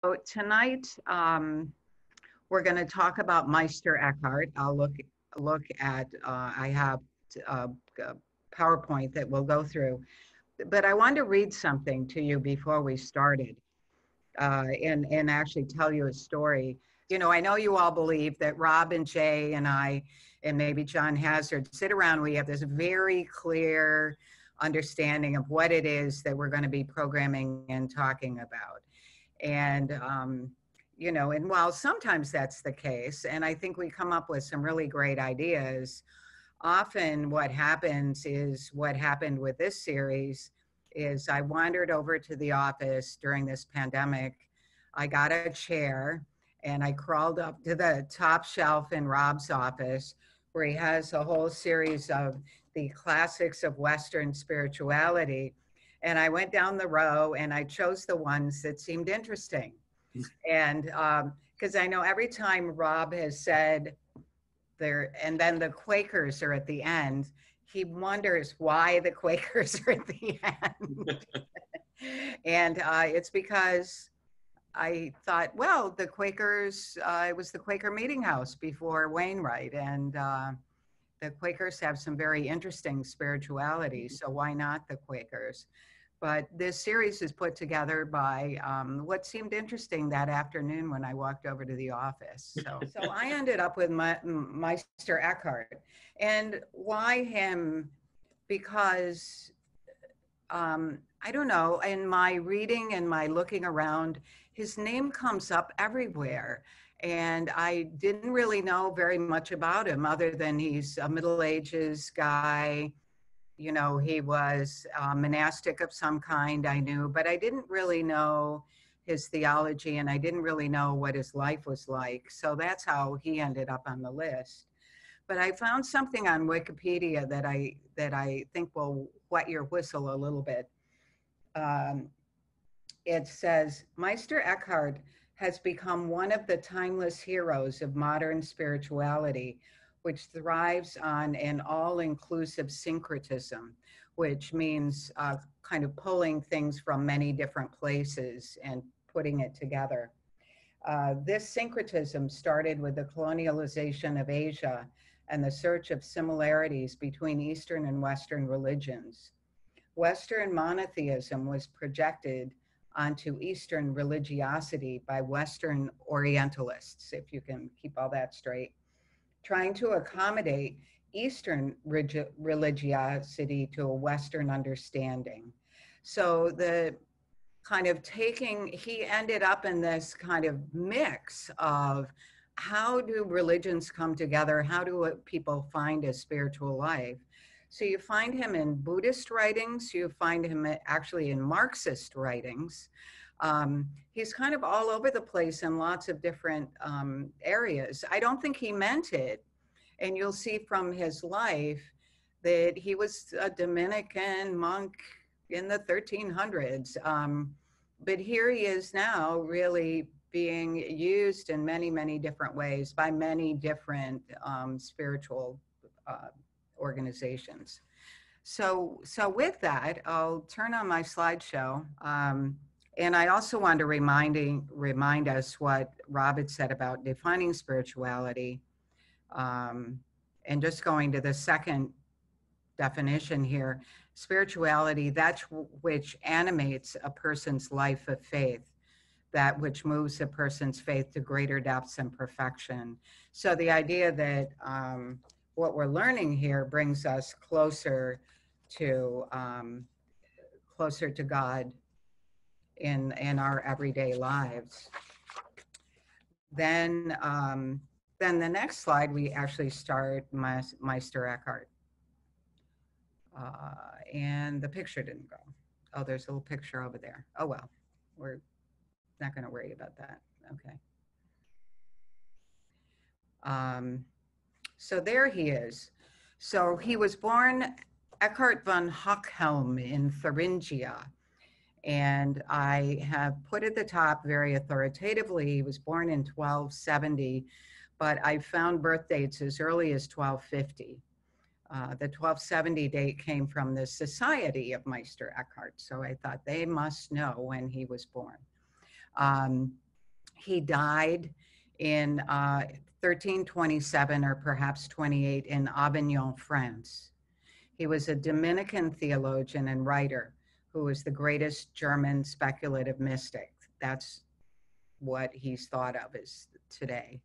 So tonight, we're going to talk about Meister Eckhart. I'll look at. I have a PowerPoint that we'll go through, but I wanted to read something to you before we started, and actually tell you a story. You know, I know you all believe that Rob and Jay and I, and maybe John Hazard, sit around. We have this very clear understanding of what it is that we're going to be programming and talking about. And, you know, and while sometimes that's the case, and I think we come up with some really great ideas, often what happens is what happened with this series is I wandered over to the office during this pandemic. I got a chair and I crawled up to the top shelf in Rob's office where he has a whole series of the classics of Western spirituality. And I went down the row and I chose the ones that seemed interesting. And because I know every time Rob has said there, and then the Quakers are at the end, he wonders why the Quakers are at the end. And it's because I thought, well, the Quakers, it was the Quaker Meeting House before Wainwright, and the Quakers have some very interesting spirituality, so why not the Quakers? But this series is put together by what seemed interesting that afternoon when I walked over to the office. So I ended up with Meister Eckhart. And why him? Because I don't know, in my reading and my looking around, his name comes up everywhere. And I didn't really know very much about him other than he's a Middle Ages guy. You know, he was monastic of some kind, I knew, but I didn't really know his theology and I didn't really know what his life was like. So that's how he ended up on the list. But I found something on Wikipedia that I think will wet your whistle a little bit. It says, Meister Eckhart has become one of the timeless heroes of modern spirituality, which thrives on an all-inclusive syncretism, which means kind of pulling things from many different places and putting it together. This syncretism started with the colonialization of Asia and the search of similarities between Eastern and Western religions. Western monotheism was projected onto Eastern religiosity by Western Orientalists, if you can keep all that straight, trying to accommodate Eastern religiosity to a Western understanding. So the kind of he ended up in this kind of mix of how do religions come together? How do people find a spiritual life? So you find him in Buddhist writings, you find him actually in Marxist writings. He's kind of all over the place in lots of different areas. I don't think he meant it. And you'll see from his life that he was a Dominican monk in the 1300s. But here he is now really being used in many, many different ways by many different spiritual organizations. So with that, I'll turn on my slideshow. And I also want to remind us what Rob had said about defining spirituality. And just going to the second definition here, spirituality, that which animates a person's life of faith, that which moves a person's faith to greater depths and perfection. So the idea that what we're learning here brings us closer to God in our everyday lives. Then the next slide, we actually start Meister Eckhart. And the picture didn't go. Oh, there's a little picture over there. Oh, well, we're not going to worry about that. Okay. So there he is. So he was born Eckhart von Hochhelm in Thuringia. And I have put at the top very authoritatively, he was born in 1270, but I found birth dates as early as 1250. The 1270 date came from the Society of Meister Eckhart, so I thought they must know when he was born. He died in 1327 or perhaps 28 in Avignon, France. He was a Dominican theologian and writer who was the greatest German speculative mystic. That's what he's thought of as today.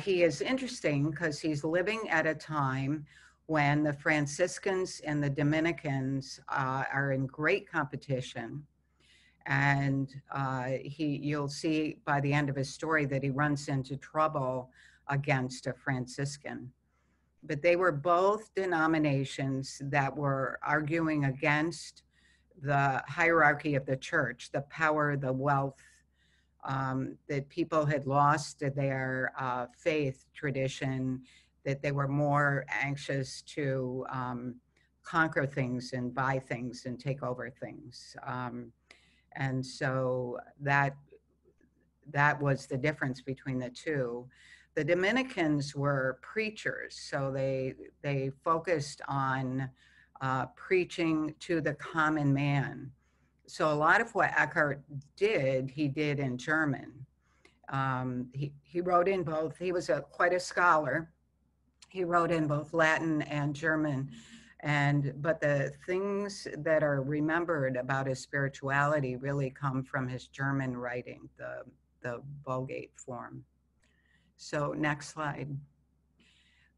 He is interesting because he's living at a time when the Franciscans and the Dominicans are in great competition. And you'll see by the end of his story that he runs into trouble against a Franciscan. But they were both denominations that were arguing against the hierarchy of the church, the power, the wealth, that people had lost their faith tradition, that they were more anxious to conquer things and buy things and take over things. And so that was the difference between the two. The Dominicans were preachers, so they focused on preaching to the common man. So a lot of what Eckhart did, he did in German. He wrote in both. He was quite a scholar. He wrote in both Latin and German. But the things that are remembered about his spirituality really come from his German writing, the Vulgate form. So next slide.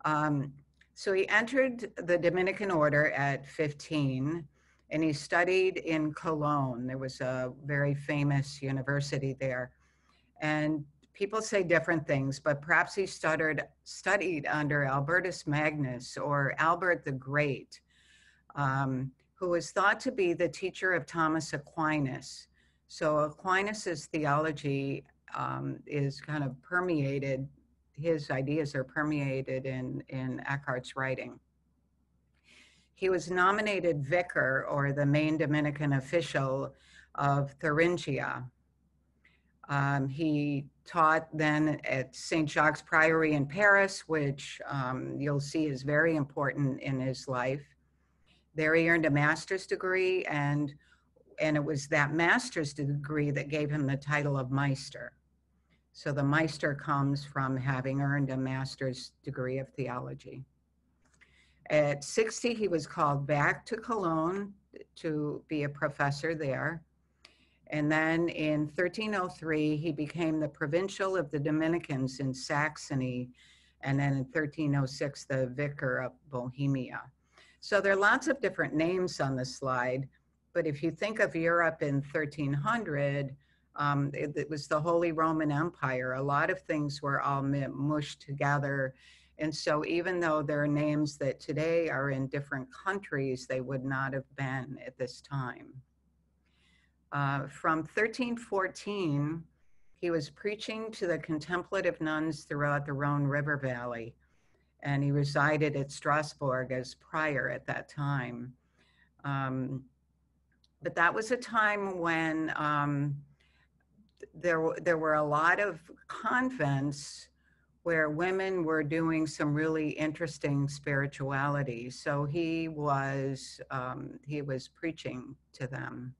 So he entered the Dominican order at 15, and he studied in Cologne. There was a very famous university there. And people say different things, but perhaps he studied under Albertus Magnus or Albert the Great, who was thought to be the teacher of Thomas Aquinas. So Aquinas's theology is kind of permeated, his ideas are permeated in Eckhart's writing. He was nominated vicar, or the main Dominican official, of Thuringia. He taught then at St. Jacques Priory in Paris, which you'll see is very important in his life. There he earned a master's degree, and it was that master's degree that gave him the title of Meister. So the Meister comes from having earned a master's degree of theology. At 60, he was called back to Cologne to be a professor there. And then in 1303, he became the provincial of the Dominicans in Saxony. And then in 1306, the vicar of Bohemia. So there are lots of different names on the slide. But if you think of Europe in 1300, it was the Holy Roman Empire. A lot of things were all mushed together. And so even though there are names that today are in different countries, they would not have been at this time. From 1314, he was preaching to the contemplative nuns throughout the Rhone River Valley, and he resided at Strasbourg as prior at that time. But that was a time when there were a lot of convents where women were doing some really interesting spirituality. So he was preaching to them.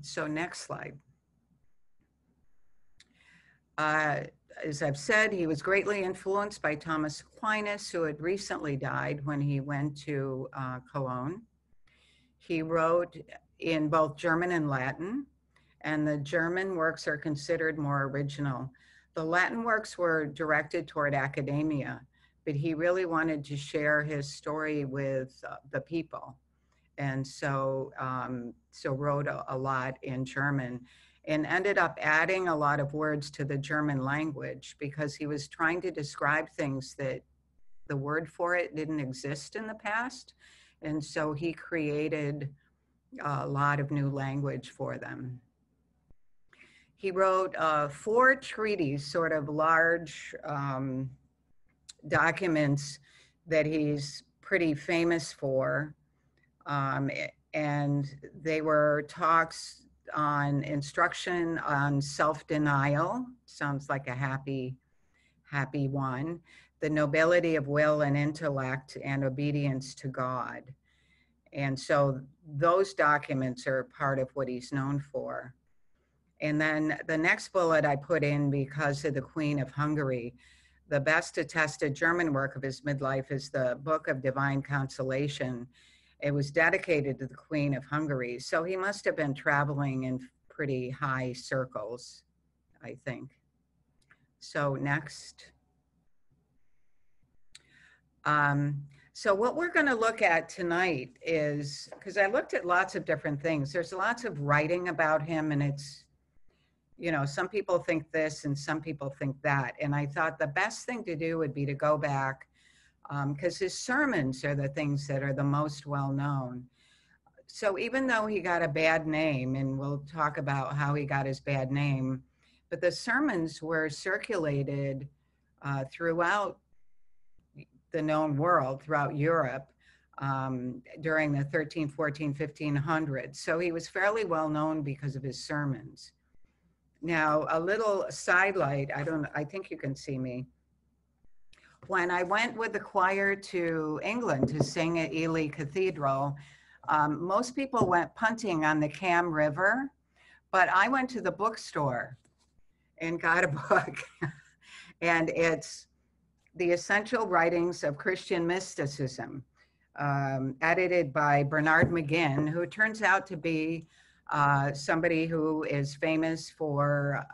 So next slide. As I've said, he was greatly influenced by Thomas Aquinas, who had recently died when he went to Cologne. He wrote in both German and Latin, and the German works are considered more original. The Latin works were directed toward academia, but he really wanted to share his story with the people. And so, wrote a lot in German and ended up adding a lot of words to the German language because he was trying to describe things that the word for it didn't exist in the past. And so he created a lot of new language for them. He wrote 4 treaties, sort of large documents that he's pretty famous for. And they were talks on instruction on self-denial, sounds like a happy one, the nobility of will and intellect, and obedience to God. And so those documents are part of what he's known for. And then the next bullet I put in because of the Queen of Hungary. The best attested German work of his midlife is the Book of Divine Consolation. It was dedicated to the Queen of Hungary. So he must have been traveling in pretty high circles, I think. So next. So what we're going to look at tonight is, because I looked at lots of different things. There's lots of writing about him, and it's, you know, some people think this and some people think that. And I thought the best thing to do would be to go back, because his sermons are the things that are the most well known. So even though he got a bad name, and we'll talk about how he got his bad name, but the sermons were circulated throughout the known world, throughout Europe, during the 13, 14, 1500s. So he was fairly well known because of his sermons. Now, a little sidelight, I think you can see me. When I went with the choir to England to sing at Ely Cathedral, most people went punting on the Cam River, but I went to the bookstore and got a book. And it's The Essential Writings of Christian Mysticism, edited by Bernard McGinn, who turns out to be somebody who is famous for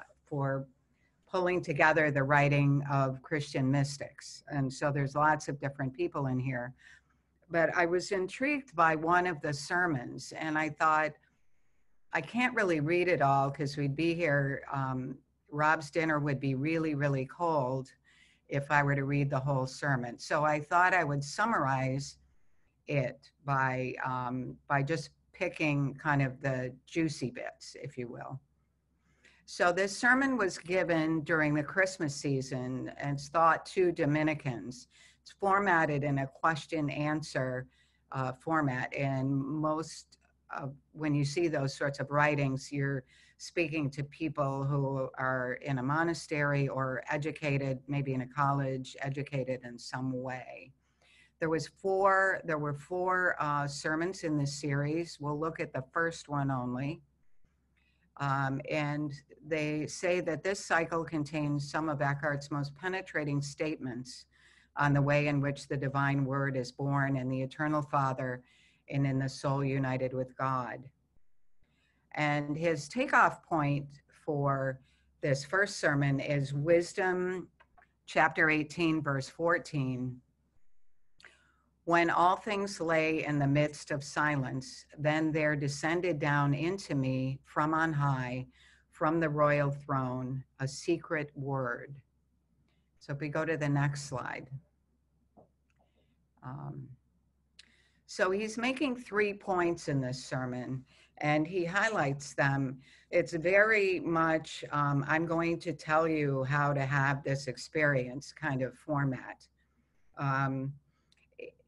pulling together the writing of Christian mystics. And so there's lots of different people in here. But I was intrigued by one of the sermons, and I thought, I can't really read it all because we'd be here. Rob's dinner would be really, really cold if I were to read the whole sermon. So I thought I would summarize it by just picking kind of the juicy bits, if you will. So this sermon was given during the Christmas season, and it's thought to Dominicans. It's formatted in a question-answer format, and most when you see those sorts of writings, you're speaking to people who are in a monastery or educated, maybe in a college, educated in some way. There were four sermons in this series. We'll look at the first one only. And they say that this cycle contains some of Eckhart's most penetrating statements on the way in which the divine word is born in the eternal Father and in the soul united with God. And his takeoff point for this first sermon is Wisdom, chapter 18, verse 14. When all things lay in the midst of silence, then there descended down into me from on high, from the royal throne, a secret word. So if we go to the next slide. So he's making 3 points in this sermon, and he highlights them. It's very much, I'm going to tell you how to have this experience kind of format.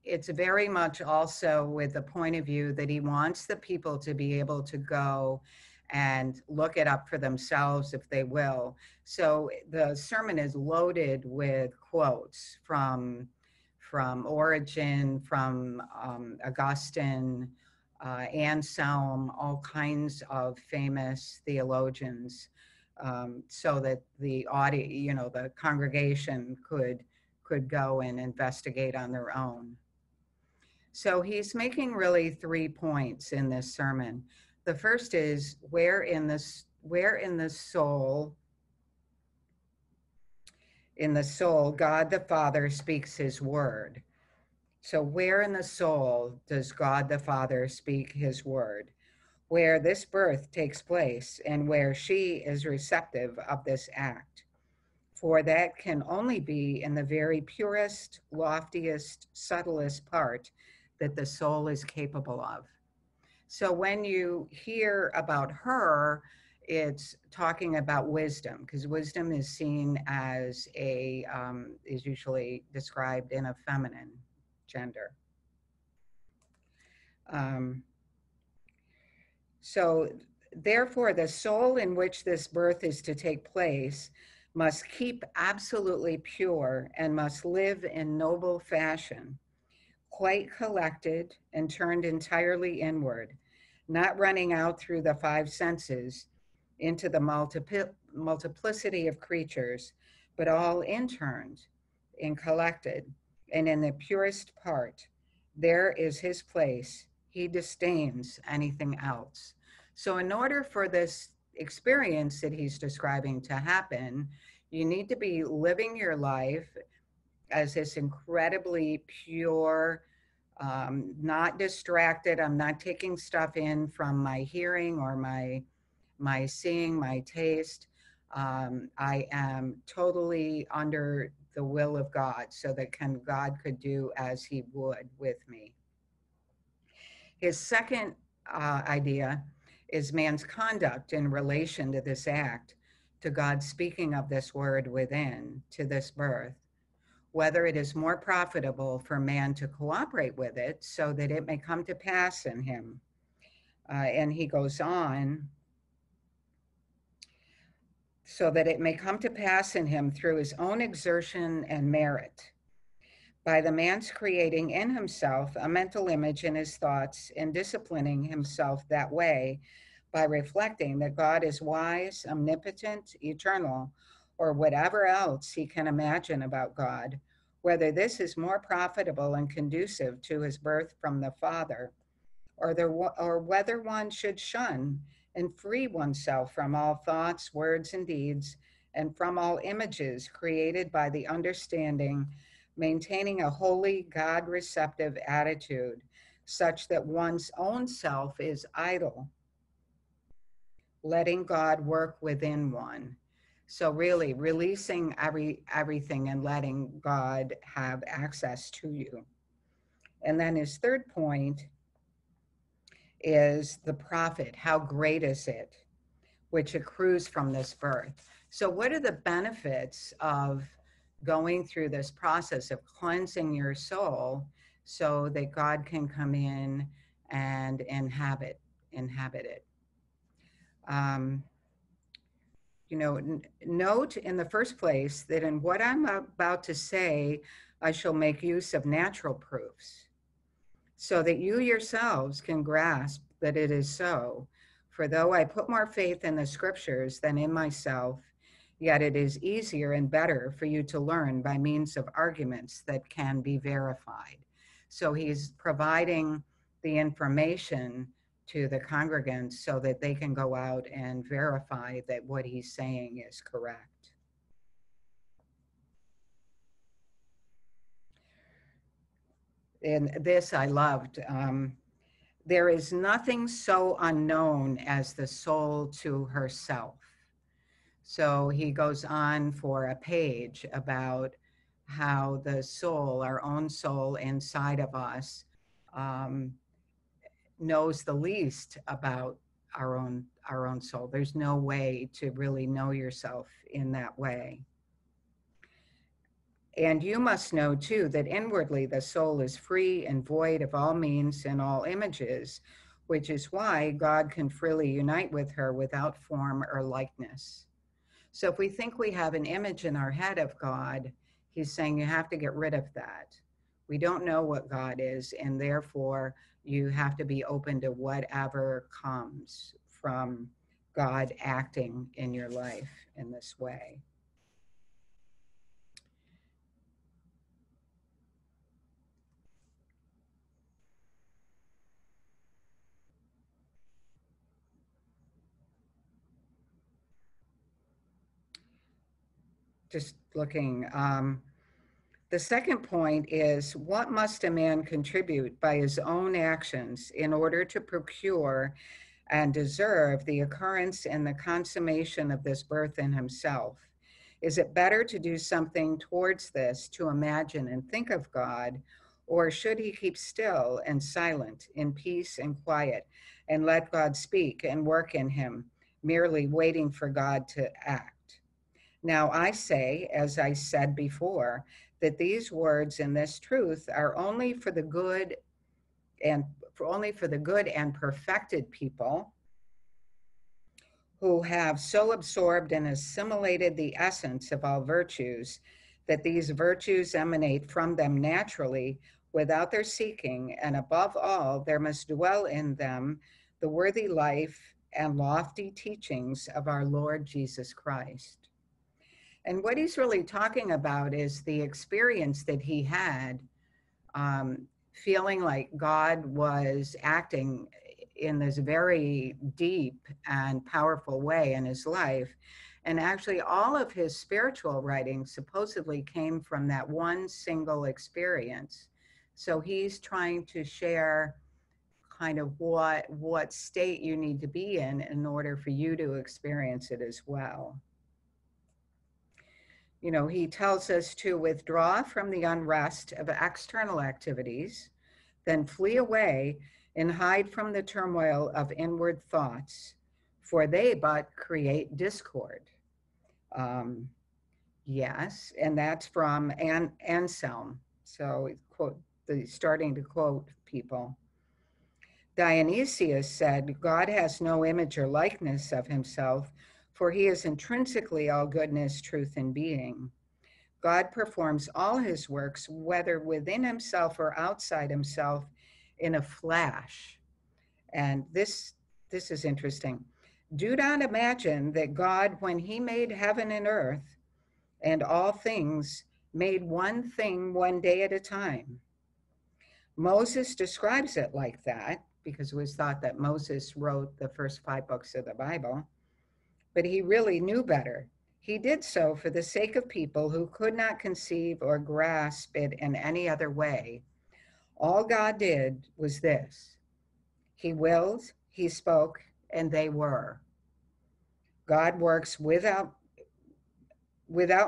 It's very much also with the point of view that he wants the people to be able to go and look it up for themselves if they will. So the sermon is loaded with quotes from Origen, from Augustine, Anselm, all kinds of famous theologians, so that the audience, the congregation could go and investigate on their own. So he's making really 3 points in this sermon. The first is where in the soul, God the Father speaks his word. So where in the soul does God the Father speak his word? Where this birth takes place and where she is receptive of this act. For that can only be in the very purest, loftiest, subtlest part that the soul is capable of. So when you hear about her, it's talking about wisdom, because wisdom is seen as is usually described in a feminine gender. So therefore, the soul in which this birth is to take place must keep absolutely pure and must live in noble fashion, quite collected and turned entirely inward, not running out through the 5 senses into the multiplicity of creatures, but all interned and collected, and in the purest part, there is his place. He disdains anything else. So, in order for this experience that he's describing to happen, you need to be living your life as this incredibly pure, not distracted. I'm not taking stuff in from my hearing or my seeing, my taste. I am totally under the will of God, so that God could do as he would with me. His second idea is man's conduct in relation to this act, to God speaking of this word within, to this birth, whether it is more profitable for man to cooperate with it so that it may come to pass in him. And he goes on, so that it may come to pass in him through his own exertion and merit, by the man's creating in himself a mental image in his thoughts and disciplining himself that way by reflecting that God is wise, omnipotent, eternal, or whatever else he can imagine about God, whether this is more profitable and conducive to his birth from the Father, or whether one should shun and free oneself from all thoughts, words, and deeds, and from all images created by the understanding, maintaining a holy, God-receptive attitude, such that one's own self is idle, letting God work within one. So really releasing everything and letting God have access to you. And then his third point is the profit. How great is it, which accrues from this birth? So what are the benefits of going through this process of cleansing your soul so that God can come in and inhabit it? Note in the first place that in what I'm about to say, I shall make use of natural proofs, so that you yourselves can grasp that it is so. For though I put more faith in the scriptures than in myself, yet it is easier and better for you to learn by means of arguments that can be verified. So he's providing the information to the congregants so that they can go out and verify that what he's saying is correct. And this I loved. There is nothing so unknown as the soul to herself. So he goes on for a page about how the soul, our own soul inside of us, knows the least about our own soul. There's no way to really know yourself in that way. And you must know too that inwardly the soul is free and void of all means and all images, which is why God can freely unite with her without form or likeness. So if we think we have an image in our head of God, he's saying you have to get rid of that. We don't know what God is, and therefore you have to be open to whatever comes from God acting in your life in this way. Just looking. The second point is, what must a man contribute by his own actions in order to procure and deserve the occurrence and the consummation of this birth in himself? Is it better to do something towards this, to imagine and think of God, or should he keep still and silent, in peace and quiet, and let God speak and work in him, merely waiting for God to act? Now I say, as I said before, that these words and this truth are only for the good and perfected people who have so absorbed and assimilated the essence of all virtues that these virtues emanate from them naturally without their seeking, and above all, there must dwell in them the worthy life and lofty teachings of our Lord Jesus Christ. And what he's really talking about is the experience that he had, feeling like God was acting in this very deep and powerful way in his life. And actually, all of his spiritual writings supposedly came from that one single experience. So he's trying to share kind of what state you need to be in order for you to experience it as well. You know, he tells us to withdraw from the unrest of external activities, then flee away and hide from the turmoil of inward thoughts, for they but create discord. Yes, and that's from Anselm. So starting to quote people. Dionysius said, God has no image or likeness of himself, for he is intrinsically all goodness, truth, and being. God performs all his works, whether within himself or outside himself, in a flash. And this is interesting. Do not imagine that God, when he made heaven and earth and all things, made one thing one day at a time. Moses describes it like that because it was thought that Moses wrote the first 5 books of the Bible, but he really knew better. He did so for the sake of people who could not conceive or grasp it in any other way. All God did was this. He willed, he spoke, and they were. God works without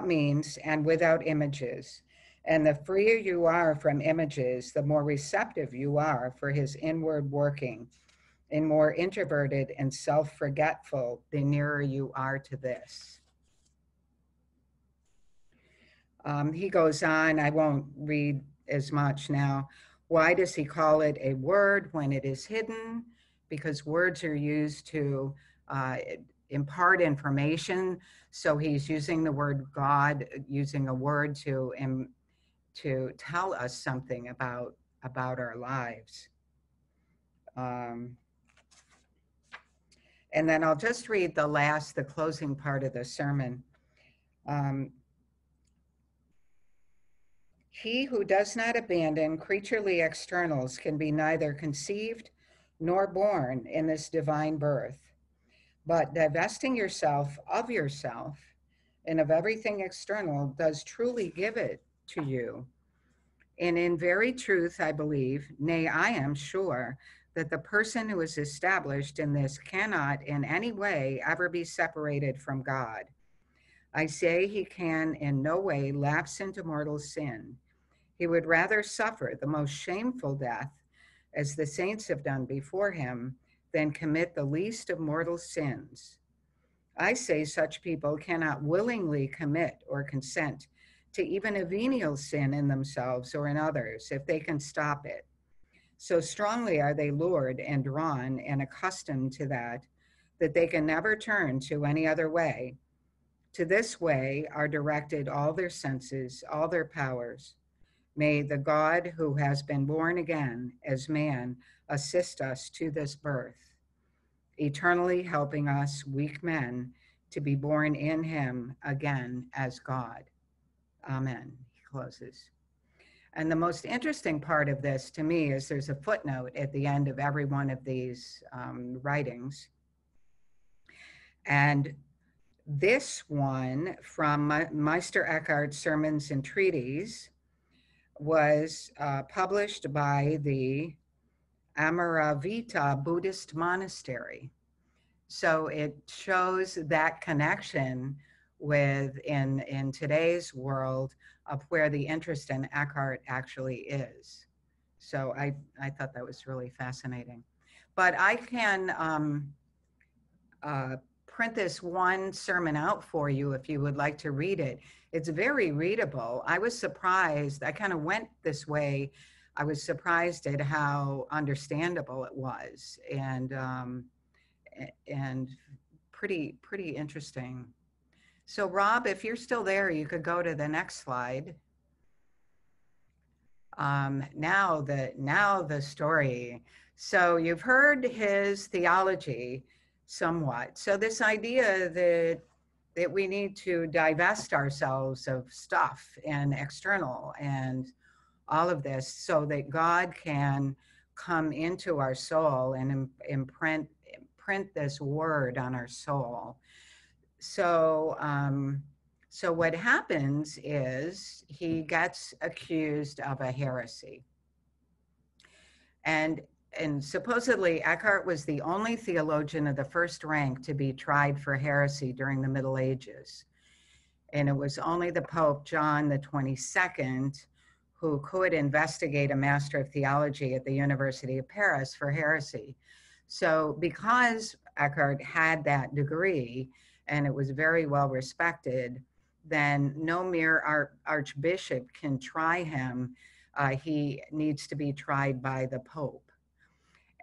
means and without images. And the freer you are from images, the more receptive you are for his inward working, and more introverted and self-forgetful, the nearer you are to this. He goes on, I won't read as much now. Why does he call it a word when it is hidden? Because words are used to impart information. So he's using the word God, using a word to tell us something about our lives. And then I'll just read the closing part of the sermon. He who does not abandon creaturely externals can be neither conceived nor born in this divine birth, but divesting yourself and of everything external does truly give it to you. And in very truth, I believe, nay, I am sure, that the person who is established in this cannot in any way ever be separated from God. I say he can in no way lapse into mortal sin. He would rather suffer the most shameful death, as the saints have done before him, than commit the least of mortal sins. I say such people cannot willingly commit or consent to even a venial sin in themselves or in others if they can stop it. So strongly are they lured and drawn and accustomed to that they can never turn to any other way. To this way are directed all their senses, all their powers. May the God who has been born again as man assist us to this birth, eternally helping us, weak men, to be born in him again as God. Amen. He closes. And the most interesting part of this to me is there's a footnote at the end of every one of these writings. And this one from Meister Eckhart's Sermons and Treatises was published by the Amaravita Buddhist Monastery. So it shows that connection with in today's world of where the interest in Eckhart actually is. So I thought that was really fascinating. But I can print this one sermon out for you if you would like to read it. It's very readable. I was surprised. I kind of went this way. I was surprised at how understandable it was, and pretty interesting. So Rob, if you're still there, you could go to the next slide. Now the story. So you've heard his theology, somewhat. So this idea that we need to divest ourselves of stuff and external and all of this so that God can come into our soul and imprint this word on our soul. So, so what happens is he gets accused of a heresy. And supposedly Eckhart was the only theologian of the first rank to be tried for heresy during the Middle Ages. And it was only the Pope, John the 22nd, who could investigate a Master of Theology at the University of Paris for heresy. So because Eckhart had that degree, and it was very well respected, then no mere archbishop can try him. He needs to be tried by the Pope.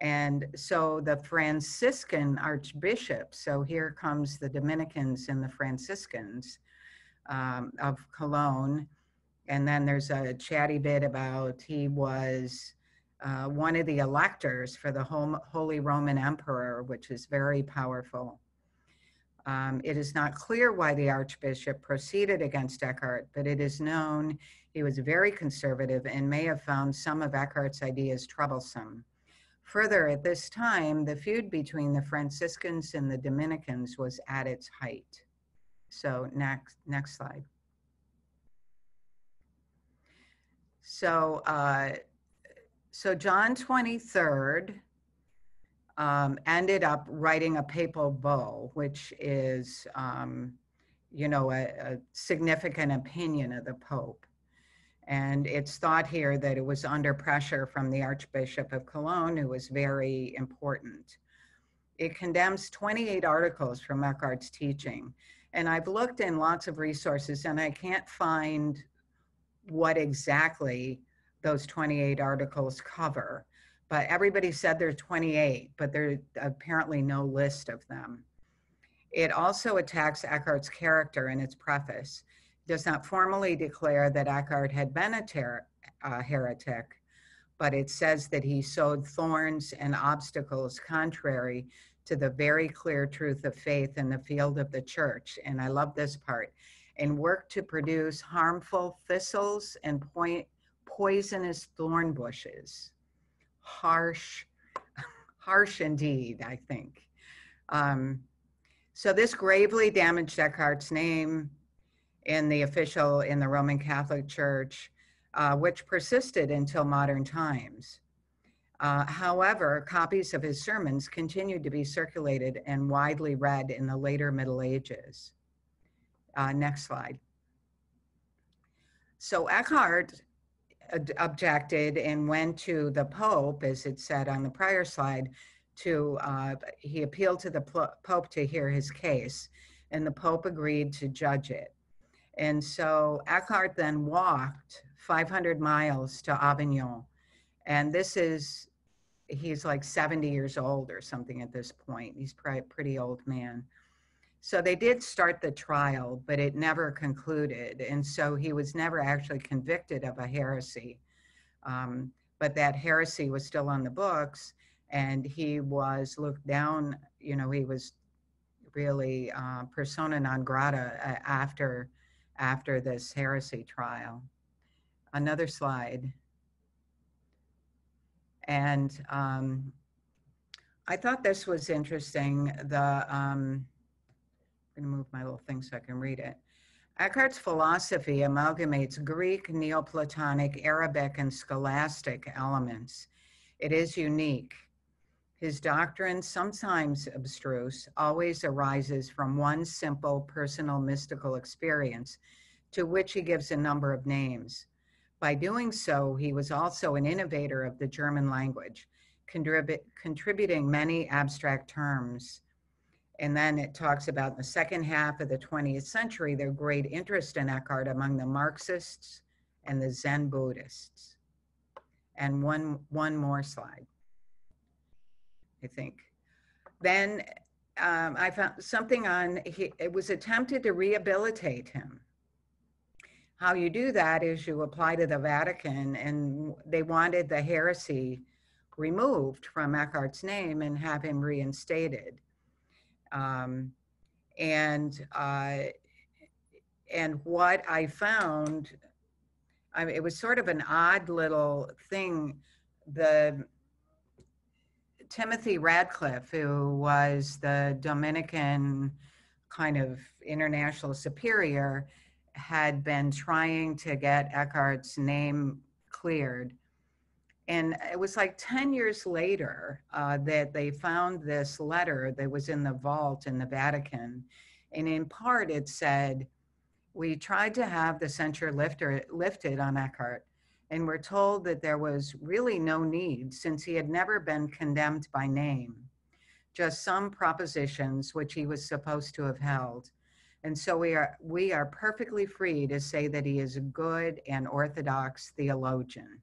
And so the Franciscan archbishop, so here comes the Dominicans and the Franciscans of Cologne. And then there's a chatty bit about he was one of the electors for the Holy Roman Emperor, which is very powerful. It is not clear why the Archbishop proceeded against Eckhart, but it is known he was very conservative and may have found some of Eckhart's ideas troublesome. Further, at this time, the feud between the Franciscans and the Dominicans was at its height. So next slide. So, so John 23rd ended up writing a papal bull, which is, you know, a significant opinion of the Pope. And it's thought here that it was under pressure from the Archbishop of Cologne, who was very important. It condemns 28 articles from Eckhart's teaching. And I've looked in lots of resources and I can't find what exactly those 28 articles cover. But everybody said there's 28, but there's apparently no list of them. It also attacks Eckhart's character in its preface. It does not formally declare that Eckhart had been a heretic, but it says that he sowed thorns and obstacles contrary to the very clear truth of faith in the field of the church. And I love this part. And worked to produce harmful thistles and poisonous thorn bushes. Harsh indeed, I think. So this gravely damaged Eckhart's name in the Roman Catholic Church, which persisted until modern times. However, copies of his sermons continued to be circulated and widely read in the later Middle Ages. Next slide. So Eckhart objected and went to the Pope, as it said on the prior slide, he appealed to the Pope to hear his case, and the Pope agreed to judge it. And so Eckhart then walked 500 miles to Avignon, and he's like 70 years old or something at this point. He's probably a pretty old man. So they did start the trial, but it never concluded. And so he was never actually convicted of a heresy. But that heresy was still on the books, and he was looked down, you know, he was really persona non grata after this heresy trial. Another slide. And I thought this was interesting. I'm going to move my little thing so I can read it. Eckhart's philosophy amalgamates Greek, Neoplatonic, Arabic, and scholastic elements. It is unique. His doctrine, sometimes abstruse, always arises from one simple personal mystical experience, to which he gives a number of names. By doing so, he was also an innovator of the German language, contributing many abstract terms. And then it talks about in the second half of the 20th century, their great interest in Eckhart among the Marxists and the Zen Buddhists. And one more slide, I think. Then I found something it was attempted to rehabilitate him. How you do that is you apply to the Vatican, and they wanted the heresy removed from Eckhart's name and have him reinstated. Um, and what I found, it was sort of an odd little thing. The Timothy Radcliffe, who was the Dominican kind of international superior, had been trying to get Eckhart's name cleared. And it was like 10 years later that they found this letter that was in the vault in the Vatican. And in part, it said, we tried to have the censure lifted on Eckhart, and we're told that there was really no need since he had never been condemned by name, just some propositions which he was supposed to have held. And so we are perfectly free to say that he is a good and orthodox theologian.